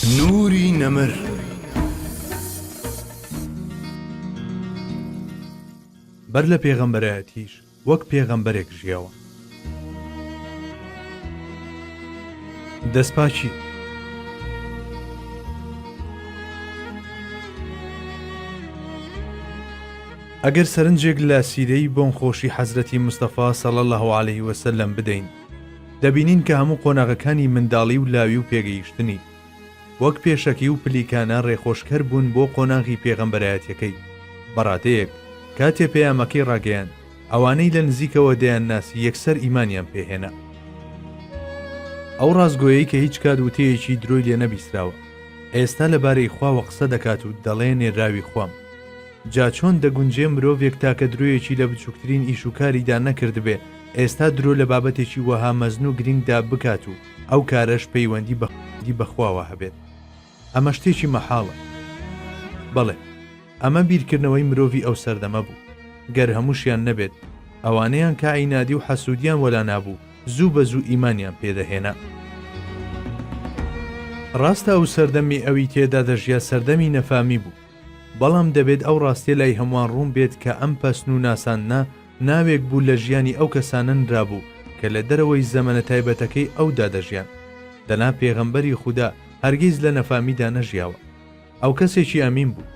نوری نەمر بەر لە پێغەمبەرایەتیش وەک پێغەمبەرێک ژیاوە. دەستپاچی ئەگەر سەرنجێک لە سیرەی بۆن خۆشی حەزرەتی مستەفا صلی الله عليه وسلم بدەین، دەبینین کە هەموو قۆناغەکانی منداڵی و لاوی و پێگەیشتنی وەک پێشەکی و پلیکانە ڕێخۆشکەر بوون بۆ قۆناغی پێغەمبەرایەتیەکەی. بەڕاتەیەک کاتێ پەیامەکەی ڕاگەیاند، ئەوانەی لە نزیکەوە دەیان ناسی یەکسەر ئیمانیان پێهێنا. ئەو ڕازگۆیەی کە هیچ کات وتەیەکی درۆی لێ نەبیستراوە، ئێستا لەبارەی خواوە قسە دەکات و دەڵێ نێراوی خوام. جا چۆن دەگونجێ مرۆڤێک تاکە درۆیەکی لە بچووکترین ئیشوکاریدا نەکردبێ، ئێستا درۆ لە بابەتێکی وەها مەزن و گرنگدا بکات و ئەو کارەش پەیوەندی بەخواوە هەبێت. ئەمە شتێکی مەحاڵە. بەڵێ، ئەمە بیرکردنەوەی مرۆڤی ئەو سەردەمە بوو. گەر هەمووشیان نەبێت، ئەوانەیان کە عینادی و حەسوودیان وەلا نابوو، زوو بە زوو ئیمانیان پێدەهێنا. ڕاستە ئەو سەردەمی ئەوی تێدا دەژیا سەردەمی نەفامی بوو، بەڵام دەبێت ئەو ڕاستیە لای هەمووان ڕوون بێت کە ئەم پەسن و ناساننا ناوێک بوو لە ژیانی ئەو کەسانە نرابوو کە لە دەرەوەی زەمەنە تایبەتەکەی ئەودا دەژیان. دەنا پێغەمبەری خودا هەرگیز لە نەفامیدا نەژیاوە. ئەو کەسێکی ئەمین بوو،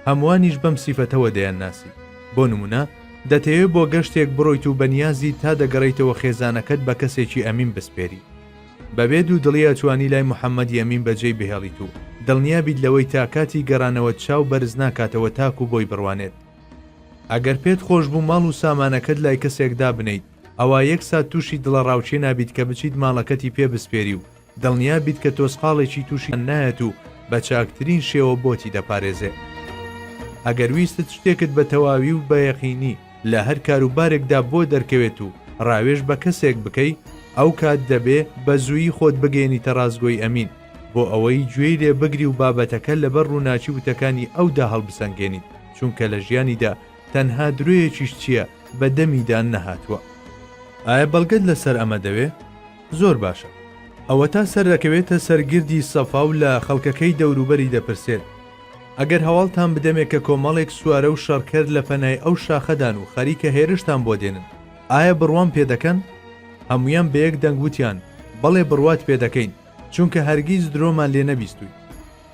هەمووانیش بەم سیفەتەوە دەیان ناسی. بۆ نمونە، دەتەوێت بۆ گەشتێک بڕۆیت و بەنیازی تا دەگەڕیتەوە خێزانەکەت بە کەسێکی ئەمین بسپێری. بەبێت و دڵی توانی لای محەممەدی ئەمین بەجێی بهێڵیت و دڵنیابیت لەوەی تا کاتی گەڕانەوە چاو بەرز ناکاتەوە تاکو بۆی بڕوانێت. ئەگەر پێت خۆش بوو ماڵ و سامانەکەت لای کەسێکدا بنیت، ئەوە یەک سات تووشی دڵە ڕاوچێ نابیت کە بچیت ماڵەکەتی پێ بسپێری و دڵنیابیت کە تۆسقاڵێکی تووشی نایەت و بە چاکترین شێوە بۆتی دەپارێزێ. ئەگەر ویستت شتێکت بە تەواوی و بە یەقینی لە هەر کاروبارێکدا بۆ دەرکەوێت و ڕاوێژ بە کەسێک بکەی، ئەو کات دەبێ بە زوویی خۆت بگەێنیتە ڕازگۆی ئەمین بۆ ئەوەی گوێی لێ بگری و بابەتەکە لەبەر ڕووناچی وتەکانی ئەودا هەڵبسەنگێنیت، چونکە لە ژیانیدا تەنها درۆیەکیش چییە بە دەمیدان نەهاتووە. ئایا بەڵگەت لەسەر ئەمە دەوێ؟ زۆر باشە. ئەوە تا سەر دەکەوێتە سەرگردی سەفا و لە خەڵکەکەی دەوروبەری دەپرسێت، ئەگەر هەواڵتان بدەمێت کە کۆمەڵێک سوارە و شەڕکرد لە پەنای ئەو شاخەدان و خەریکە هێرشتان بۆ دێنن، ئایا بڕوان پێدەکەن؟ هەمویان بە یەک دەنگ وتیان بەڵێ بڕوات پێدەکەین، چونکە هەرگیز درۆمان لێ نەبیستووی.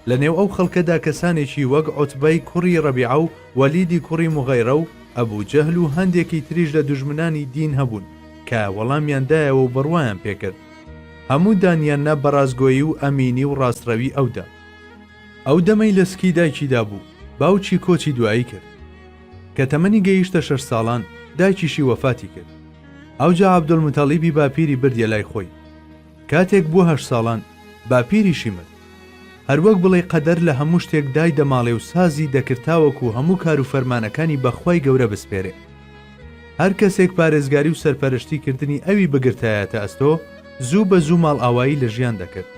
لە نێو ئەو خەڵکەدا کەسانێکی وەک عوتبەی کوڕی ڕەبیعە و وەلیدی کوڕی موغەیرە و ئەبوو جەهل و هەندێکی تریش لە دوژمنانی دین هەبوون کە وەڵامیاندایەوە و بڕوایان پێکرد. هەموو دانیاننا بەڕازگۆیی و ئەمینی و ڕاستڕەوی ئەودا. ئەو دەمەی لە سکی دایکی بوو، باوکی کۆچی دوایی کرد. کە تەمەنی گەیشتە 6 ساڵان، دایکیشی وەفاتی کرد. ئەوجا عەبدولموتەڵیبی باپیری بردیە لای خۆی. کاتێک بووە 8 ساڵان، باپیریشی مرد. هەروەک بڵێ قەدەر لە هەموو شتێک دای دەماڵێ و سازی دەکردتاوەکو هەموو کار و فەرمانەکانی بەخوای گەورە بسپێرێ. هەر کەسێک پارێزگاری و سەرپەرشتی کردنی ئەوی بگرتایەتە ئەستۆ، زوو بە زوو ماڵ ئاوایی لە ژیان دەکرد،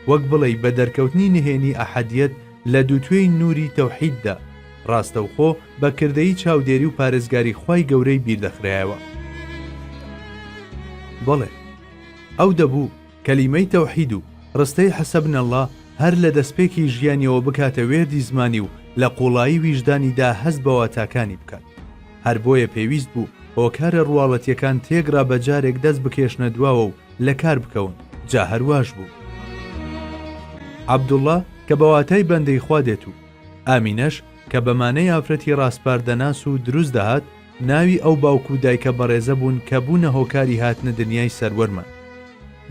وەک بڵێ بە دەرکەوتنی نهێنی ئەحەدیەت لە دووتوێی نووری تەوحیددا، ڕاستەوخۆ بە کردەی چاودێری و پارێزگاری خوای گەورەی بیردەخرایەوە. بەڵێ، ئەو دەبوو کەلیمەی تەوحید و ڕستەی حەسەبن الله هەر لە دەستپێکی ژیانیەوە بکاتە وێردی زمانی و لە قوڵایی ویژدانیدا هەست بە واتاکانی بکات. هەر بۆیە پێویست بوو هۆکارە ڕواڵەتیەکان تێگرا بە جارێک دەست بکێشنە دواوە و لە کار بکەون. جا هەرواش بوو. عەبدوڵڵا کە بەواتای بەندەی خوا دێت و ئامینەش کە بەمانەی ئافرەتی ڕاستپاردەناس و دروست دەهات، ناوی ئەو باوکو و دایکە بەڕێزە بوون کە بوونە هۆکاری هاتنە دنیای سەروەرمان.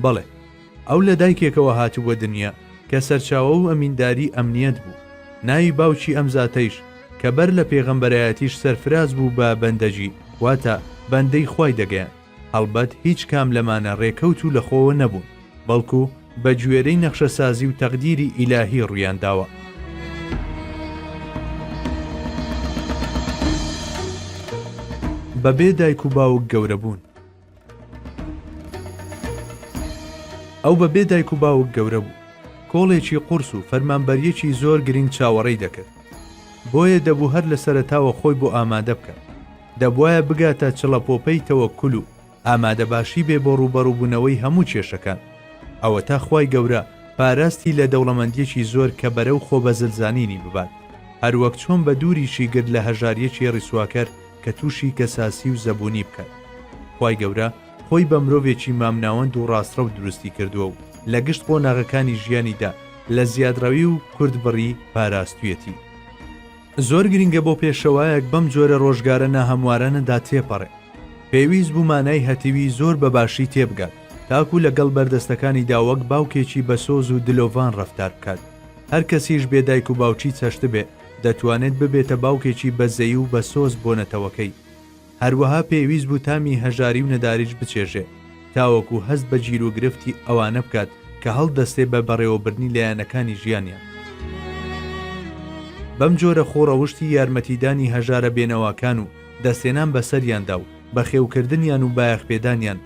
بەڵێ، ئەو لە دایکێکەوە هاتووە دنیا کە سەرچاوە و ئەمینداری ئەمنیەت بوو. ناوی باوکی ئەم زاتەیش کە بەر لە پێغەمبەرایەتیش سەرفراز بوو بە بەندەجی، واتە بەندەی خوای دەگەیان. هەڵبەت هیچ کام لەمانە ڕێکەوت و لەخۆوە نەبوون، بەڵکو بە گوێرەی نەخشەسازی و تەقدیری ئیلاهی ڕوویان داوە. بەبێ دایک و باوک گەورە بوون. ئەو بەبێ دایک و باوک گەورە بوو، کۆڵێکی قورس و فەرمانبەریەکی زۆر گرنگ چاوەڕێی دەکرد. بۆیە دەبوو هەر لە سەرەتاوە خۆی بۆ ئامادە بکات. دەبوایە بگاتە چڵەپۆپەی تەوەککول و ئامادەباشی بێ بۆ ڕوبەڕووبوونەوەی هەموو کێشەکان. ئەوە تا خوای گەورە پاراستی لە دەوڵەمەندیەکی زۆر کە بەرەو خۆبەزلزانینی ببات، هەروەک چۆن بە دووریشی گرت لە هەژاریەکی ڕیسواکەر کە تووشی کەساسی و زەبوونی بکات. خوای گەورە خۆی بە مرۆڤێکی مامناوەند و ڕاستڕە و دروستی کردووە و لە گشت قۆناغەکانی ژیانیدا لە زیادڕەوی و کوردبڕی پاراستویەتی. زۆر گرنگە بۆ پێشەوایەک بەم جۆرە ڕۆژگارە ناهەموارانەدا تێپەڕێ. پێویست بوو مانای هەتیوی زۆر بەباشی تێبگات، تاکو لەگەڵ بەردەستەکانیدا وەک باوکێکی بەسۆز و دلۆڤان ڕەفتار بکات. هەر کەسیش بێدایک و باوچی چەشت بێ دەتوانێت ببێتە باوکێکی بەزەی و بەسۆز بۆ نەتەوەکەی. هەروەها پێویست بوو تامی هەژاری و نەداریش بچێژێ تاوەکو هەست بە گیر و گرفتی ئەوانە بکات کە هەڵدەستێ بە بەڕێوەبردنی لایەنەکانی ژیانیان. بەم جۆرە خۆڕەوشتی یارمەتیدانی هەژارە بێنەواکان و دەستێنان بەسەریاندا و بەخێوکردنیان و بایەخپێدانیان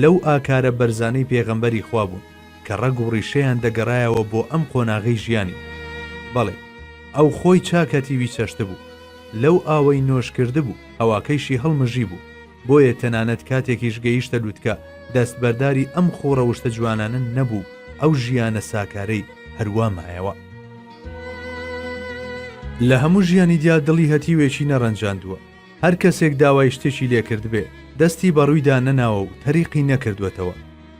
لەو ئاکارە بەرزانەی پێغەمبەری خوا بوون کە ڕەگ و ڕیشەیان دەگەڕایەوە بۆ ئەم قۆناغەی ژیانی. بەڵێ ئەو خۆی چاکەتیوی چەشت بوو، لەو ئاوەی نۆش کرده بوو، هەواکەیشی هەڵمژی بوو، بۆیە تەنانەت کاتێکیش گەیشتە لووتکە دەستبەرداری ئەم خۆڕەوشتە جوانانە نەبوو، ئەو ژیانە ساکارەی هەروە مایەوە. لە هەموو ژیانی دیا دڵی هەتیوێکی نەڕەنجاندووە. هەر کەسێک داوای شتێکی لێکرد بێ دەستی بەڕوویدا نەناوە و تەریقی نەکردوێتەوە،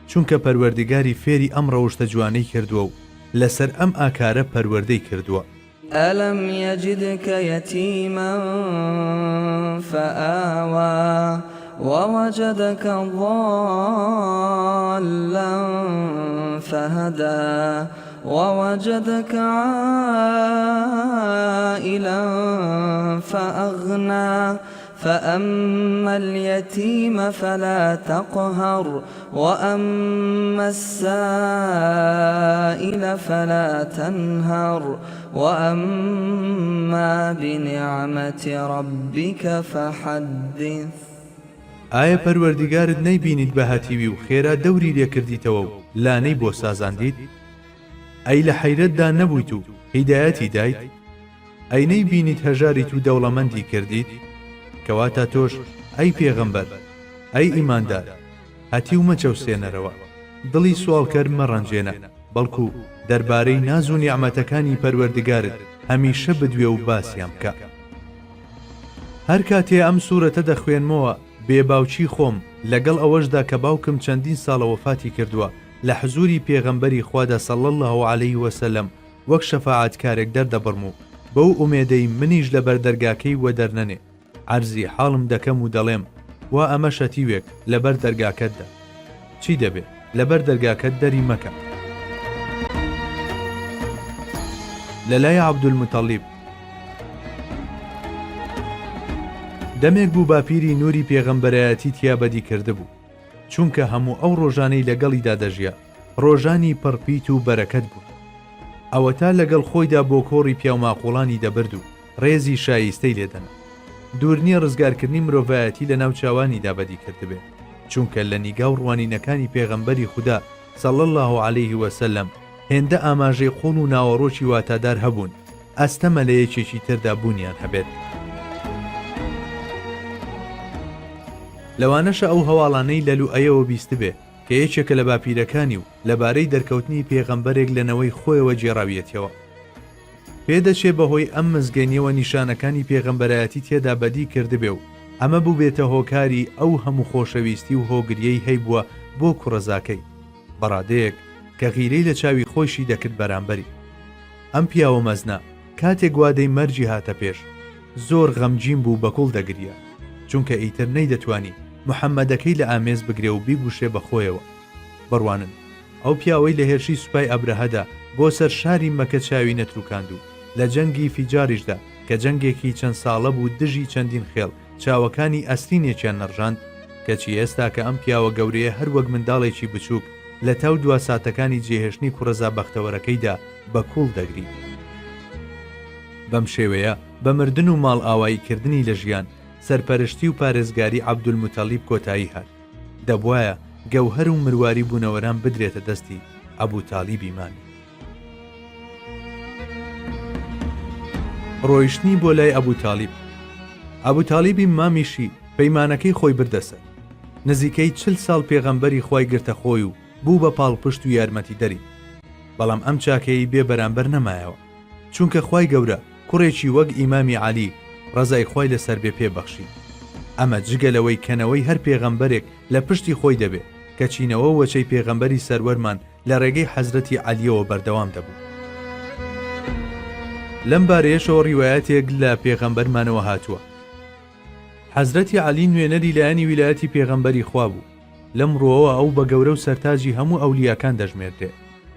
چونکە پەروەردگاری فێری ئەم ڕەوشتە جوانەی کردووە و لەسەر ئەم ئاکارە پەروەردەی کردووە. ألم يجدك يتيما فآوى ووجدك ضالا فهدى ووجدك عائلا فأغنى فأما اليتيم فلا تقهر وأما السائل فلا تنهر وأما بنعمة ربك فحدث. ئایا پەروەردگارت نەیبینیت بە هاتیوی و خێرا دەوری لێکردیتەوە و لانەی بۆ سازاندیت؟ ئەی لە حەیرەتدا نەبوویت و هیدایەتی دایت؟ ئەی نەیبینیت هەژاریت و دەوڵەمەندی کردیت؟ کەواتە تۆش ئەی پێغەمبەر، ئەی ئیماندار، هەتیو مەچەوسێنەرەوە، دڵی سوالکەر مەڕەنجێنە، بەڵکو دەربارەی ناز و نیعمەتەکانی پەروەردگارت هەمیشە بدوێ و باسییان بکە. هەر کاتێ ئەم سوورەتە دەخوێنمەوە بێباوچی خۆم لەگەڵ ئەوەشدا کە باوکم چەندین ساڵە وەفاتی کردووە لە حزوری پێغەمبەری خوادا صلی الله علیه وسلم وەک شەفاعەتکارێک دەردەبڕم و بەو ئومێدەی منیش لە بەردەرگاکەی وە دەرنەنێ عەرزی حاڵم دەکەم و دەڵێم وا ئەمە شەتیوێک لەبەر دەرگاکەتدا. چی دەبێت لەبەر دەرگاکەت دەری مەکە. لەلای عەبدولموتەڵیب دەمێک بوو باپیری نوری پێغەمبەرایەتی تیا بەدی کرده بوو، چونکە هەموو ئەو ڕۆژانەی لەگەڵیدا دەژیا ڕۆژانی پڕپیت و بەرەکەت بوو. ئەوە تا لەگەڵ خۆیدا بۆ کۆڕی پیاوماقوڵانی دەبرد و ڕێزی شایستەی لێدەنا. دوور نییە ڕزگارکردنی مرۆڤایەتی لە ناو چاوانیدا بەدی کردبێ، چونکە لە نیگا و ڕوانینەکانی پێغەمبەری خوددا صلی الله علیه وسلم هێندە ئاماژەی قوڵ و ناوەڕۆکی واتادار هەبوون، ئەستەمە لە یەکێکی تردا بوونیان هەبێت. لەوانەشە ئەو هەواڵانەی لە لوئەیەوە بیست بێ کە یەکێکە لە باپیرەکانی و لەبارەی دەرکەوتنی پێغەمبەرێک لەنەوەی خۆیەوە جێڕاویەتەوە. پێدەچێ بەهۆی ئەم مزگەنیەوە نیشانەکانی پێغەمبەرایەتی تێدا بەدی کردبێ و ئەمە بوو بێتە هۆکاری ئەو هەموو خۆشەویستی و هۆگریەی هەیبووە بۆ کوڕەزاکەی، بەڕادەیەک کە غیرەی لە چاوی خۆشی دەکرد بەرامبەری. ئەم پیاوە مەزنا کاتێک وادەی مەرجی هاتە پێش زۆر غەمگین بوو بەکوڵ دەگریا، چونکە ئیتر نەیدەتوانی محەممەدەکەی لە ئامێز بگرێ و بیگوشێ بەخۆیەوە. بڕوانن ئەو پیاوەی لە هێرشی سوپای ئەبرەهەدا بۆ سەر شاری مەکە چاوی نەتروکاند و لە جەنگی فیجاریشدا کە جەنگێکی چەند ساڵە بوو دژی چەندین خێڵ چاوەکانی ئەسرینێکیان نەڕژاند، کەچی ئێستا کە ئەم پیاوە گەورەیە هەر وەک منداڵێکی بچووک لە تاو دوا ساتەکانی جێهێشتنی کوڕەزا بەختەوەرەکەیدا بە کوڵ دەگری. بەم شێوەیە بە مردن و ماڵ ئاواییکردنی لە ژیان سەرپەرشتی و پارێزگاری عەبدولموتەڵیب کۆتایی هات. دەبوایە گەوهەر و مرواری بوونەوەران بدرێتە دەستی ئەبوتالیبی مانی. ڕۆیشتنی بۆ لای ئەبوتالیب. ئەبوتالیبی مامیشی پەیمانەکەی خۆی بردەسەر. نزیکەی 40 ساڵ پێغەمبەری خوای گرتە خۆی و بوو بە پاڵپشت و یارمەتی دەری. بەڵام ئەم چاکەی بێ بەرامبەر نەمایەوە، چونکە خوای گەورە کوڕێکی وەک ئیمامی عەلی ڕەزای خۆی لەسەر بێ پێبەخشی. ئەمە جگەلەوەی کەنەوەی هەر پێغەمبەرێک لە پشتی خۆی دەبێت کە چینەوە وەچەی پێغەمبەری سەروەرمان لە ڕێگەی حەزرەتی عەلیەوە بەردەوام دەبوو. لەم بارەیەشەوە ڕیوایەتێک لە پێغەمبەرمانەوە هاتووە. حەزرەتی عەلی نوێنەری لایەنی ویلایەتی پێغەمبەری خوا بوو. لەم ڕۆوە ئەو بە گەورە و سەرتاجی هەموو ئەولیاکان دەژمێردێ،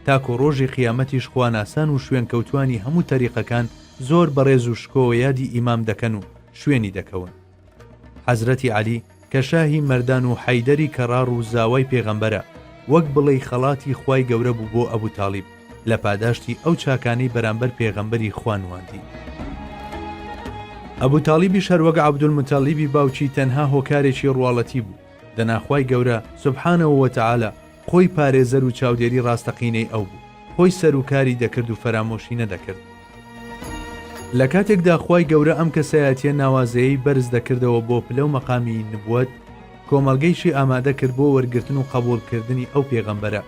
تاکو ڕۆژی قیامەتیش خواناسان و شوێن کەوتوانی هەموو تەریقەکان زۆر بەڕێز و شکۆوە یادی ئیمام دەکەن و شوێنی دەکەون. حەزرەتی عەلی کە شاهی مەردان و حەیدەری کەڕار و زاوای پێغەمبەرە، وەک بڵێ خەڵاتی خوای گەورە بوو بۆ ئەبوو تاڵیب لە پاداشتی ئەو چاکانەی بەرامبەر پێغەمبەری خوانواندی. ئەبوو تاڵیبیش هەر وەک عەبدولموتەڵیبی باوکی تەنها هۆکارێکی ڕواڵەتی بوو. دەناخوای گەورە سوبحانەهو وەتەعالە خۆی پارێزەر و چاودێری ڕاستەقینەی ئەو بوو، خۆی سەرکاری دەکرد و فەرامۆشی نەدەکرد. لە کاتێکدا خوای گەورە ئەم کەسایەتیە ناوازەیەی بەرز دەکردەوە بۆ پلە و مەقامی نبووەت، کۆمەڵگەیشی ئامادە کرد بۆ وەرگرتن و قبوڵکردنی ئەو پێغەمبەرە.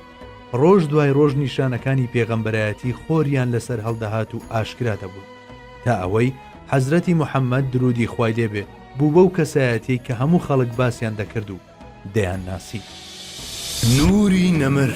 ڕۆژ دوای ڕۆژ نیشانەکانی پێغەمبەرایەتی خۆریان لەسەر هەڵدەهات و ئاشکرا دەبوو، تا ئەوەی حەزرەتی موحەممەد درودی خوای لێبێ بوو بەو کەسایەتی کە هەموو خەڵک باسییان دەکرد و دەیان ناسی. نوری نەمر